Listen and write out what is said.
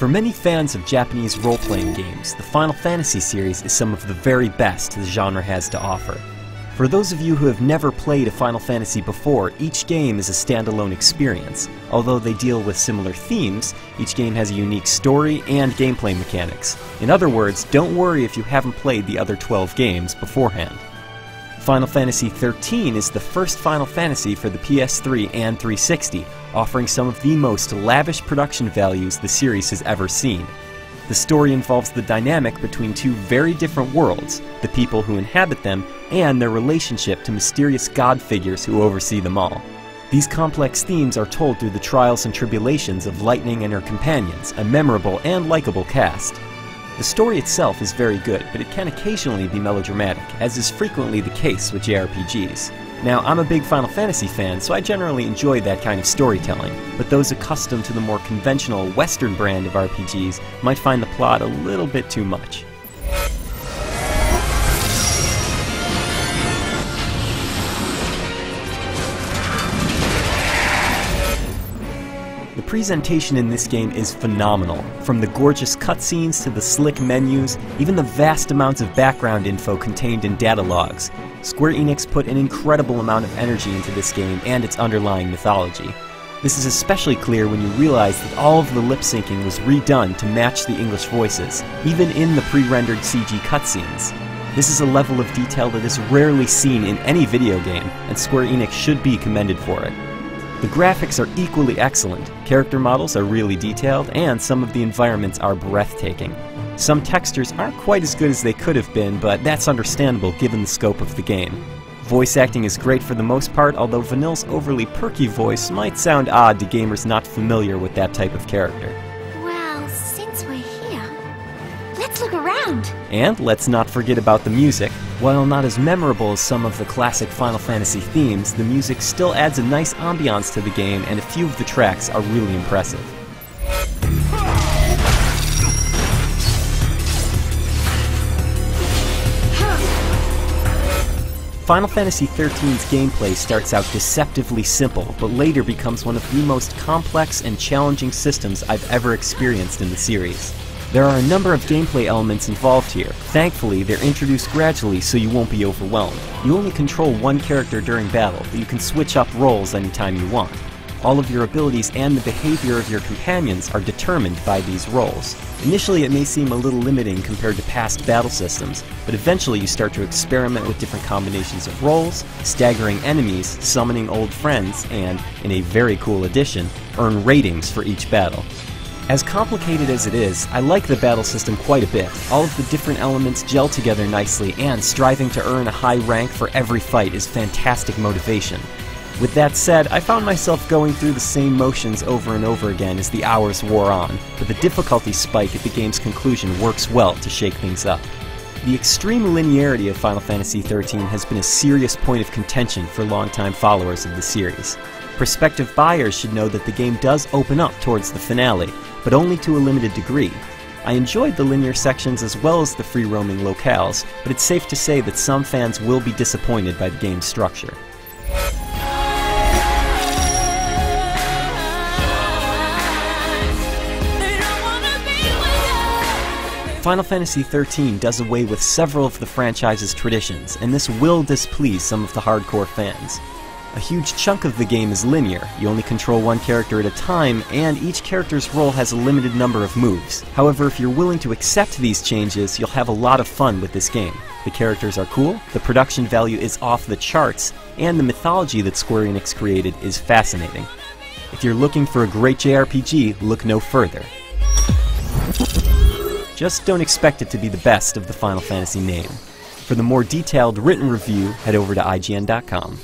For many fans of Japanese role-playing games, the Final Fantasy series is some of the very best the genre has to offer. For those of you who have never played a Final Fantasy before, each game is a standalone experience. Although they deal with similar themes, each game has a unique story and gameplay mechanics. In other words, don't worry if you haven't played the other 12 games beforehand. Final Fantasy XIII is the first Final Fantasy for the PS3 and 360, offering some of the most lavish production values the series has ever seen. The story involves the dynamic between two very different worlds, the people who inhabit them, and their relationship to mysterious god figures who oversee them all. These complex themes are told through the trials and tribulations of Lightning and her companions, a memorable and likable cast. The story itself is very good, but it can occasionally be melodramatic, as is frequently the case with JRPGs. Now, I'm a big Final Fantasy fan, so I generally enjoy that kind of storytelling, but those accustomed to the more conventional Western brand of RPGs might find the plot a little bit too much. The presentation in this game is phenomenal. From the gorgeous cutscenes to the slick menus, even the vast amounts of background info contained in data logs. Square Enix put an incredible amount of energy into this game and its underlying mythology. This is especially clear when you realize that all of the lip syncing was redone to match the English voices, even in the pre-rendered CG cutscenes. This is a level of detail that is rarely seen in any video game, and Square Enix should be commended for it. The graphics are equally excellent, character models are really detailed, and some of the environments are breathtaking. Some textures aren't quite as good as they could have been, but that's understandable given the scope of the game. Voice acting is great for the most part, although Vanille's overly perky voice might sound odd to gamers not familiar with that type of character. Well, since we're here, let's look around! And let's not forget about the music. While not as memorable as some of the classic Final Fantasy themes, the music still adds a nice ambiance to the game, and a few of the tracks are really impressive. Final Fantasy XIII's gameplay starts out deceptively simple, but later becomes one of the most complex and challenging systems I've ever experienced in the series. There are a number of gameplay elements involved here. Thankfully, they're introduced gradually so you won't be overwhelmed. You only control one character during battle, but you can switch up roles anytime you want. All of your abilities and the behavior of your companions are determined by these roles. Initially, it may seem a little limiting compared to past battle systems, but eventually you start to experiment with different combinations of roles, staggering enemies, summoning old friends, and, in a very cool addition, earn ratings for each battle. As complicated as it is, I like the battle system quite a bit. All of the different elements gel together nicely, and striving to earn a high rank for every fight is fantastic motivation. With that said, I found myself going through the same motions over and over again as the hours wore on, but the difficulty spike at the game's conclusion works well to shake things up. The extreme linearity of Final Fantasy XIII has been a serious point of contention for longtime followers of the series. Prospective buyers should know that the game does open up towards the finale, but only to a limited degree. I enjoyed the linear sections as well as the free-roaming locales, but it's safe to say that some fans will be disappointed by the game's structure. Final Fantasy XIII does away with several of the franchise's traditions, and this will displease some of the hardcore fans. A huge chunk of the game is linear. You only control one character at a time, and each character's role has a limited number of moves. However, if you're willing to accept these changes, you'll have a lot of fun with this game. The characters are cool, the production value is off the charts, and the mythology that Square Enix created is fascinating. If you're looking for a great JRPG, look no further. Just don't expect it to be the best of the Final Fantasy name. For the more detailed written review, head over to IGN.com.